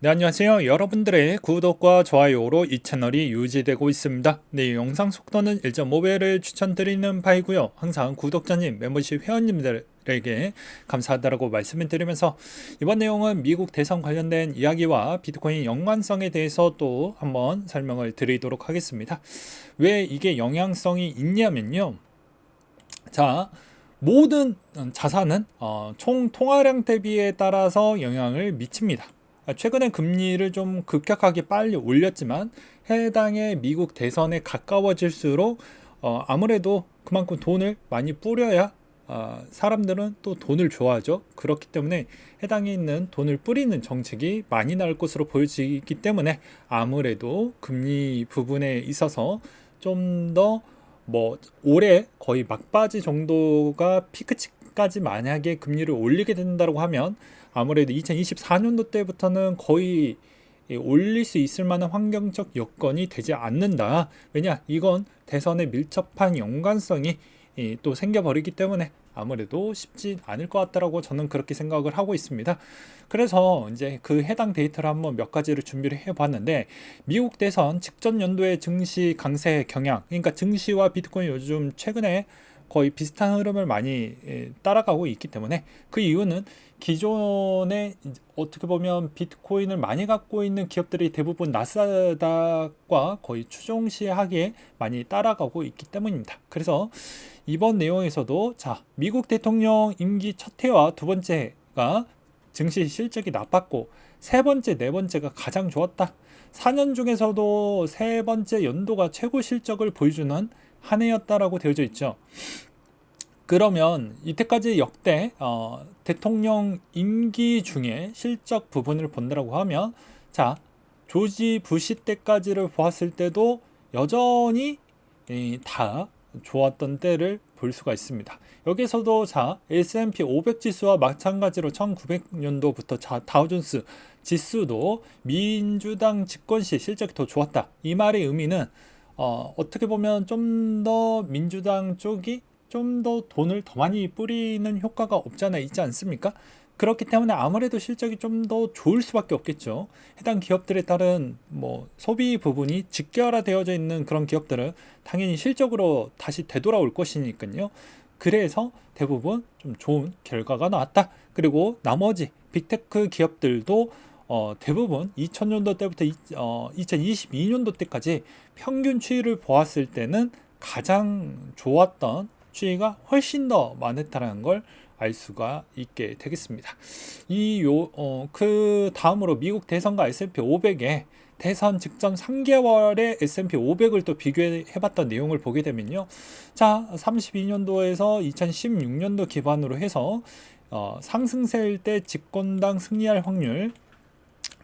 네, 안녕하세요. 여러분들의 구독과 좋아요로 이 채널이 유지되고 있습니다. 네, 영상 속도는 1.5배를 추천드리는 바이고요. 항상 구독자님, 멤버십 회원님들에게 감사하다고 말씀을 드리면서 이번 내용은 미국 대선 관련된 이야기와 비트코인 연관성에 대해서 또 한번 설명을 드리도록 하겠습니다. 왜 이게 영향성이 있냐면요. 자, 모든 자산은 총 통화량 대비에 따라서 영향을 미칩니다. 최근에 금리를 좀 급격하게 빨리 올렸지만 해당의 미국 대선에 가까워질수록 아무래도 그만큼 돈을 많이 뿌려야 사람들은 또 돈을 좋아하죠. 그렇기 때문에 해당에 있는 돈을 뿌리는 정책이 많이 나올 것으로 보여지기 때문에 아무래도 금리 부분에 있어서 좀 더 올해 거의 막바지 정도가 피크치까지 만약에 금리를 올리게 된다고 하면 아무래도 2024년도 때부터는 거의 올릴 수 있을 만한 환경적 여건이 되지 않는다. 왜냐? 이건 대선에 밀접한 연관성이 또 생겨버리기 때문에 아무래도 쉽지 않을 것 같다라고 저는 그렇게 생각을 하고 있습니다. 그래서 이제 그 해당 데이터를 한번 몇 가지를 준비를 해봤는데 미국 대선 직전 연도의 증시 강세 경향, 그러니까 증시와 비트코인 요즘 최근에 거의 비슷한 흐름을 많이 따라가고 있기 때문에 그 이유는 기존에 어떻게 보면 비트코인을 많이 갖고 있는 기업들이 대부분 나스닥과 거의 추종시하기에 많이 따라가고 있기 때문입니다. 그래서 이번 내용에서도 자, 미국 대통령 임기 첫 해와 두 번째가 증시 실적이 나빴고 세 번째, 네 번째가 가장 좋았다. 4년 중에서도 세 번째 연도가 최고 실적을 보여주는 한 해였다라고 되어져 있죠. 그러면 이때까지 역대 대통령 임기 중에 실적 부분을 본다고 하면 자, 조지 부시 때까지를 보았을 때도 여전히 다 좋았던 때를 볼 수가 있습니다. 여기서도 자, S&P 500 지수와 마찬가지로 1900년도부터 자, 다우존스 지수도 민주당 집권 시 실적이 더 좋았다. 이 말의 의미는 어떻게 보면 좀 더 민주당 쪽이 좀 더 돈을 더 많이 뿌리는 효과가 없잖아 있지 않습니까? 그렇기 때문에 아무래도 실적이 좀 더 좋을 수밖에 없겠죠. 해당 기업들에 따른 소비 부분이 직결화되어져 있는 그런 기업들은 당연히 실적으로 다시 되돌아올 것이니까요. 그래서 대부분 좀 좋은 결과가 나왔다. 그리고 나머지 빅테크 기업들도 대부분 2000년도 때부터 2022년도 때까지 평균 추이를 보았을 때는 가장 좋았던 추이가 훨씬 더 많았다는 걸 알 수가 있게 되겠습니다. 그 다음으로 미국 대선과 S&P 500의 대선 직전 3개월의 S&P 500을 또 비교해봤던 내용을 보게 되면요. 자, 32년도에서 2016년도 기반으로 해서 상승세일 때 집권당 승리할 확률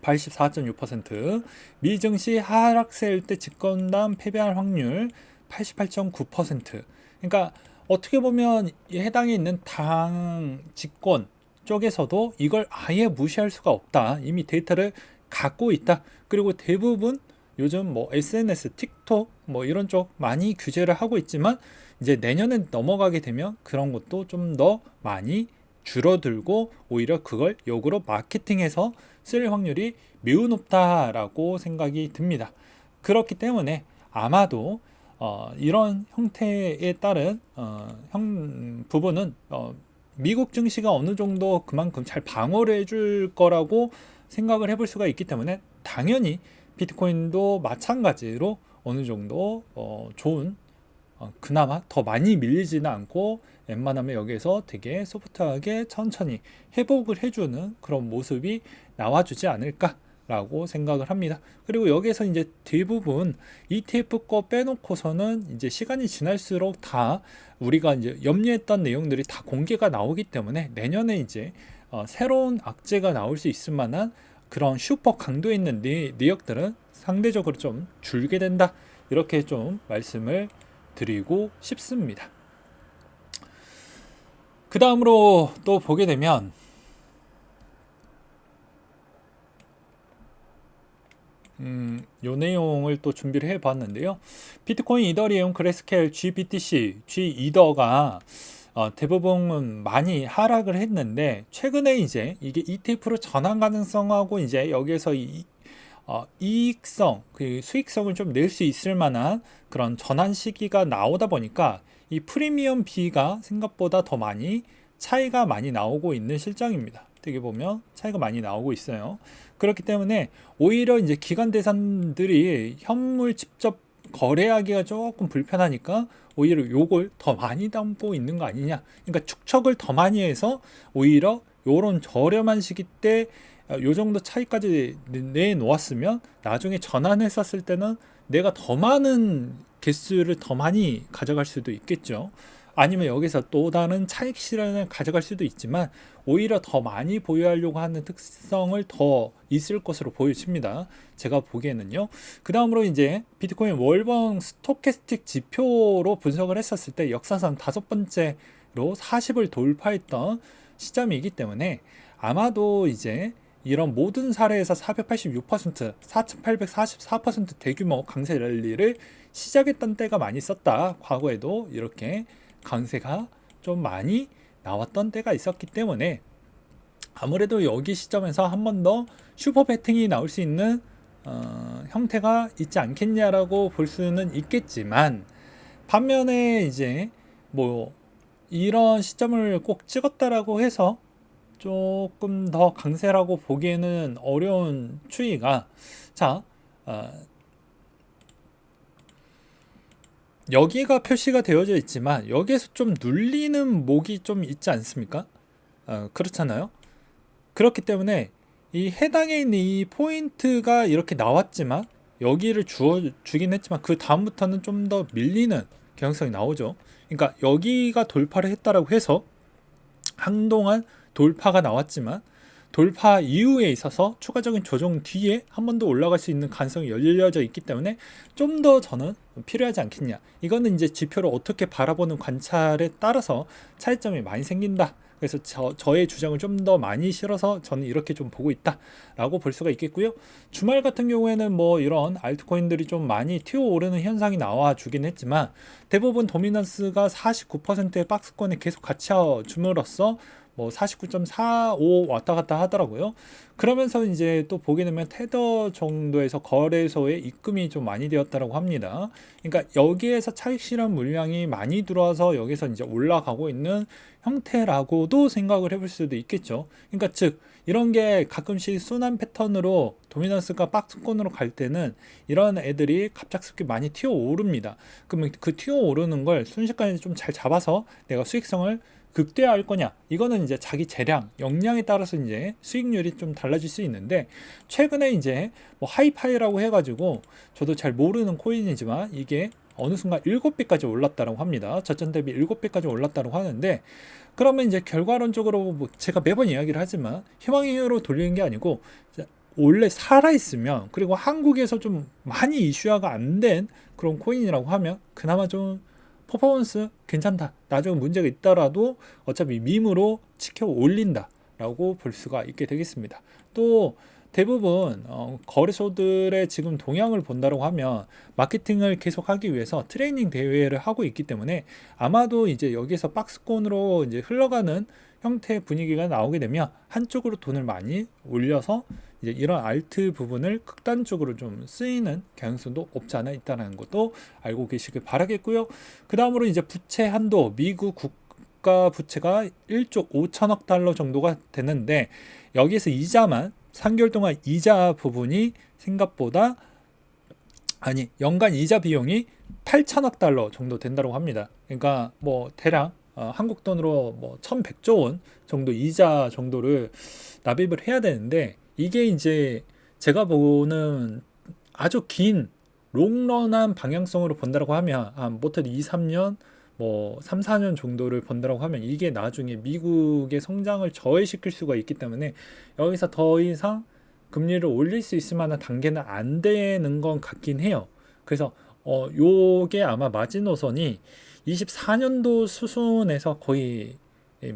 84.6%, 미증시 하락세일 때 집권당 패배할 확률 88.9%. 그러니까 어떻게 보면 해당에 있는 당 집권 쪽에서도 이걸 아예 무시할 수가 없다. 이미 데이터를 갖고 있다. 그리고 대부분 요즘 SNS, 틱톡 이런 쪽 많이 규제를 하고 있지만 이제 내년에 넘어가게 되면 그런 것도 좀 더 많이 줄어들고 오히려 그걸 역으로 마케팅해서 쓸 확률이 매우 높다라고 생각이 듭니다. 그렇기 때문에 아마도 이런 형태에 따른 부분은 미국 증시가 어느 정도 그만큼 잘 방어를 해줄 거라고 생각을 해볼 수가 있기 때문에 당연히 비트코인도 마찬가지로 어느 정도 좋은 그나마 더 많이 밀리지는 않고 웬만하면 여기에서 되게 소프트하게 천천히 회복을 해주는 그런 모습이 나와주지 않을까라고 생각을 합니다. 그리고 여기에서 이제 대부분 ETF 거 빼놓고서는 이제 시간이 지날수록 다 우리가 이제 염려했던 내용들이 다 공개가 나오기 때문에 내년에 이제 새로운 악재가 나올 수 있을 만한 그런 슈퍼 강도 있는 내역들은 상대적으로 좀 줄게 된다. 이렇게 좀 말씀을 드리고 싶습니다. 그 다음으로 또 보게 되면 요 내용을 또 준비를 해봤는데요. 비트코인, 이더리움, 그레스케일, GBTC, G이더가 대부분은 많이 하락을 했는데 최근에 이제 이게 ETF로 전환 가능성하고 이제 여기에서 이익성, 그 수익성을 좀 낼 수 있을 만한 그런 전환 시기가 나오다 보니까 이 프리미엄 B가 생각보다 더 많이 차이가 많이 나오고 있는 실정입니다. 어떻게 보면 차이가 많이 나오고 있어요. 그렇기 때문에 오히려 이제 기관 대산들이 현물 직접 거래하기가 조금 불편하니까 오히려 요걸 더 많이 담고 있는 거 아니냐. 그러니까 축척을 더 많이 해서 오히려 요런 저렴한 시기 때 요 정도 차이까지 내놓았으면 나중에 전환했었을 때는 내가 더 많은 개수를 더 많이 가져갈 수도 있겠죠. 아니면 여기서 또 다른 차익 실현을 가져갈 수도 있지만 오히려 더 많이 보유하려고 하는 특성을 더 있을 것으로 보여집니다. 제가 보기에는요. 그 다음으로 이제 비트코인 월봉 스토캐스틱 지표로 분석을 했었을 때 역사상 5번째로 40을 돌파했던 시점이기 때문에 아마도 이제 이런 모든 사례에서 486%, 4844% 대규모 강세 랠리를 시작했던 때가 많이 있었다. 과거에도 이렇게 강세가 좀 많이 나왔던 때가 있었기 때문에 아무래도 여기 시점에서 한 번 더 슈퍼 배팅이 나올 수 있는 형태가 있지 않겠냐라고 볼 수는 있겠지만 반면에 이제 뭐 이런 시점을 꼭 찍었다라고 해서 조금 더 강세라고 보기에는 어려운 추이가 자 여기가 표시가 되어져 있지만 여기에서 좀 눌리는 목이 좀 있지 않습니까? 그렇잖아요. 그렇기 때문에 이 해당에 있는 이 포인트가 이렇게 나왔지만 여기를 주긴 했지만 그 다음부터는 좀 더 밀리는 경향성이 나오죠. 그러니까 여기가 돌파를 했다라고 해서 한동안 돌파가 나왔지만 돌파 이후에 있어서 추가적인 조정 뒤에 한 번 더 올라갈 수 있는 가능성이 열려져 있기 때문에 좀 더 저는 필요하지 않겠냐. 이거는 이제 지표를 어떻게 바라보는 관찰에 따라서 차이점이 많이 생긴다. 그래서 저의 주장을 좀 더 많이 실어서 저는 이렇게 좀 보고 있다라고 볼 수가 있겠고요. 주말 같은 경우에는 뭐 이런 알트코인들이 좀 많이 튀어오르는 현상이 나와 주긴 했지만 대부분 도미넌스가 49%의 박스권에 계속 갇혀줌으로써 뭐 49.45 왔다 갔다 하더라고요. 그러면서 이제 또 보게 되면 테더 정도에서 거래소에 입금이 좀 많이 되었다고 합니다. 그러니까 여기에서 차익 실현 물량이 많이 들어와서 여기서 이제 올라가고 있는 형태라고도 생각을 해볼 수도 있겠죠. 그러니까 즉 이런 게 가끔씩 순환 패턴으로 도미넌스가 박스권으로 갈 때는 이런 애들이 갑작스럽게 많이 튀어오릅니다. 그러면 그 튀어오르는 걸 순식간에 좀 잘 잡아서 내가 수익성을 극대화할 거냐, 이거는 이제 자기 재량, 역량에 따라서 이제 수익률이 좀 달라질 수 있는데 최근에 이제 뭐 하이파이라고 해가지고 저도 잘 모르는 코인이지만 이게 어느 순간 7배까지 올랐다고 합니다. 저점 대비 7배까지 올랐다고 하는데 그러면 이제 결과론적으로 뭐 제가 매번 이야기를 하지만 희망으로 돌리는 게 아니고 원래 살아있으면 그리고 한국에서 좀 많이 이슈화가 안 된 그런 코인이라고 하면 그나마 좀 퍼포먼스 괜찮다. 나중에 문제가 있더라도 어차피 밈으로 치켜 올린다 라고 볼 수가 있게 되겠습니다. 또 대부분 거래소들의 지금 동향을 본다고 하면 마케팅을 계속하기 위해서 트레이닝 대회를 하고 있기 때문에 아마도 이제 여기서 박스권으로 이제 흘러가는 형태의 분위기가 나오게 되면 한쪽으로 돈을 많이 올려서 이제 이런 알트 부분을 극단적으로 좀 쓰이는 경향성도 없지 않아 있다는 것도 알고 계시길 바라겠고요. 그 다음으로 이제 부채 한도, 미국 국가 부채가 1조 5천억 달러 정도가 되는데 여기에서 이자만 3개월 동안 이자 부분이 생각보다 연간 이자 비용이 8천억 달러 정도 된다고 합니다. 그러니까 뭐 대략 한국 돈으로 뭐 1100조 원 정도 이자 정도를 납입을 해야 되는데 이게 이제 제가 보는 아주 긴 롱런한 방향성으로 본다고 하면 못해도 2, 3년 뭐 3, 4년 정도를 본다고 하면 이게 나중에 미국의 성장을 저해시킬 수가 있기 때문에 여기서 더 이상 금리를 올릴 수 있을 만한 단계는 안 되는 건 같긴 해요. 그래서 요게 아마 마지노선이 24년도 수순에서 거의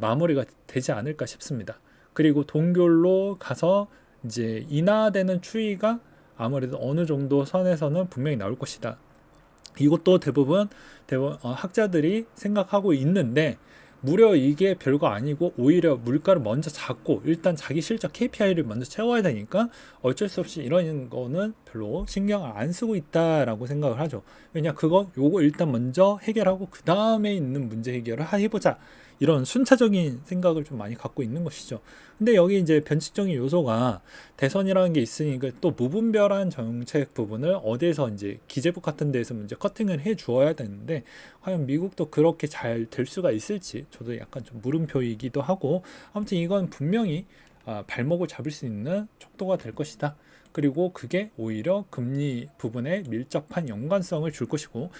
마무리가 되지 않을까 싶습니다. 그리고 동결로 가서 이제 인하되는 추이가 아무래도 어느 정도 선에서는 분명히 나올 것이다. 이것도 대부분 학자들이 생각하고 있는데 무려 이게 별거 아니고 오히려 물가를 먼저 잡고 일단 자기 실적 KPI를 먼저 채워야 되니까 어쩔 수 없이 이런 거는 별로 신경을 안 쓰고 있다라고 생각을 하죠. 왜냐 요거 일단 먼저 해결하고 그 다음에 있는 문제 해결을 해보자, 이런 순차적인 생각을 좀 많이 갖고 있는 것이죠. 근데 여기 이제 변칙적인 요소가 대선이라는 게 있으니까 또 무분별한 정책 부분을 어디에서 이제 기재부 같은 데에서 이제 커팅을 해 주어야 되는데, 과연 미국도 그렇게 잘 될 수가 있을지 저도 약간 좀 물음표이기도 하고, 아무튼 이건 분명히 발목을 잡을 수 있는 척도가 될 것이다. 그리고 그게 오히려 금리 부분에 밀접한 연관성을 줄 것이고,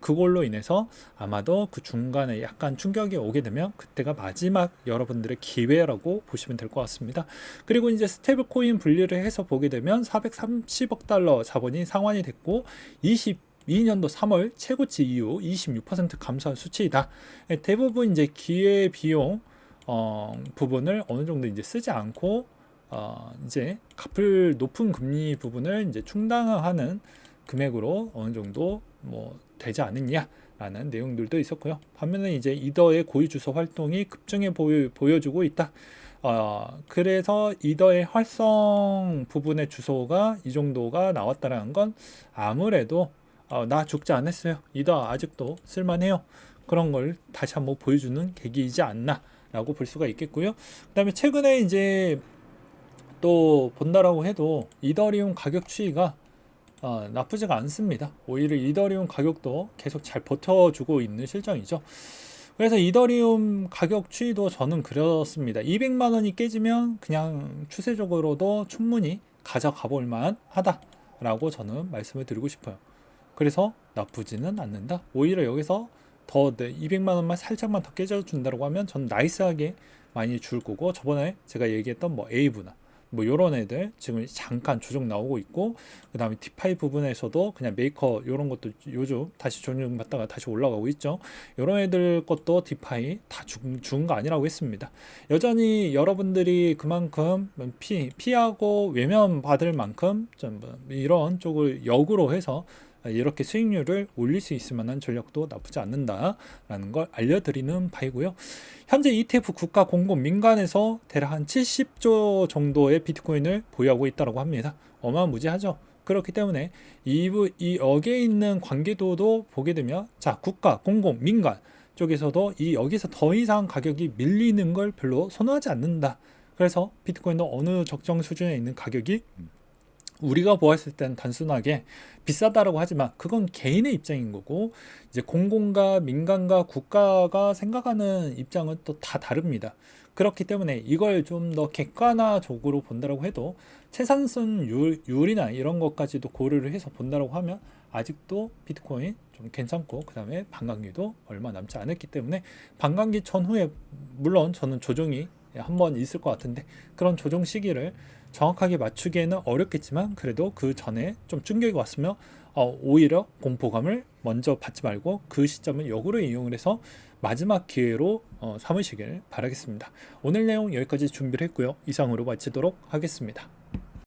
그걸로 인해서 아마도 그 중간에 약간 충격이 오게 되면 그때가 마지막 여러분들의 기회라고 보시면 될 것 같습니다. 그리고 이제 스테이블 코인 분리를 해서 보게 되면 430억 달러 자본이 상환이 됐고 22년도 3월 최고치 이후 26% 감소한 수치이다. 대부분 이제 기회 비용 부분을 어느 정도 이제 쓰지 않고 이제 갚을 높은 금리 부분을 이제 충당하는 금액으로 어느 정도 뭐 되지 않느냐라는 내용들도 있었고요. 반면에 이제 이더의 고유 주소 활동이 급증해 보여주고 있다. 그래서 이더의 활성 부분의 주소가 이 정도가 나왔다는 건 아무래도 나 죽지 않았어요, 이더 아직도 쓸만해요, 그런 걸 다시 한번 보여주는 계기이지 않나 라고 볼 수가 있겠고요. 그 다음에 최근에 이제 또 본다라고 해도 이더리움 가격 추이가 나쁘지가 않습니다. 오히려 이더리움 가격도 계속 잘 버텨주고 있는 실정이죠. 그래서 이더리움 가격 추이도 저는 그렇습니다. 200만 원이 깨지면 그냥 추세적으로도 충분히 가져가 볼 만 하다라고 저는 말씀을 드리고 싶어요. 그래서 나쁘지는 않는다. 오히려 여기서 더 200만 원만 살짝만 더 깨져준다고 하면 전 나이스하게 많이 줄 거고, 저번에 제가 얘기했던 뭐 에이브나 뭐 요런 애들 지금 잠깐 조정 나오고 있고, 그 다음에 디파이 부분에서도 그냥 메이커 요런 것도 요즘 다시 조정 받다가 다시 올라가고 있죠. 요런 애들 것도 디파이 다 죽은 거 아니라고 했습니다. 여전히 여러분들이 그만큼 피하고 외면 받을 만큼 좀 이런 쪽을 역으로 해서 이렇게 수익률을 올릴 수 있을 만한 전략도 나쁘지 않는다라는 걸 알려드리는 바이고요. 현재 ETF 국가 공공 민간에서 대략 한 70조 정도의 비트코인을 보유하고 있다고 합니다. 어마무지하죠. 그렇기 때문에 여기에 있는 관계도도 보게 되면, 자, 국가 공공 민간 쪽에서도 여기서 더 이상 가격이 밀리는 걸 별로 선호하지 않는다. 그래서 비트코인도 어느 적정 수준에 있는 가격이 우리가 보았을 땐 단순하게 비싸다라고 하지만 그건 개인의 입장인 거고, 이제 공공과 민간과 국가가 생각하는 입장은 또 다 다릅니다. 그렇기 때문에 이걸 좀 더 객관화적으로 본다라고 해도 채산성률이나 이런 것까지도 고려를 해서 본다라고 하면 아직도 비트코인 좀 괜찮고, 그 다음에 반감기도 얼마 남지 않았기 때문에 반감기 전후에 물론 저는 조정이 한번 있을 것 같은데, 그런 조정 시기를 정확하게 맞추기에는 어렵겠지만 그래도 그 전에 좀 충격이 왔으면 오히려 공포감을 먼저 받지 말고 그 시점을 역으로 이용을 해서 마지막 기회로 삼으시길 바라겠습니다. 오늘 내용 여기까지 준비를 했고요. 이상으로 마치도록 하겠습니다.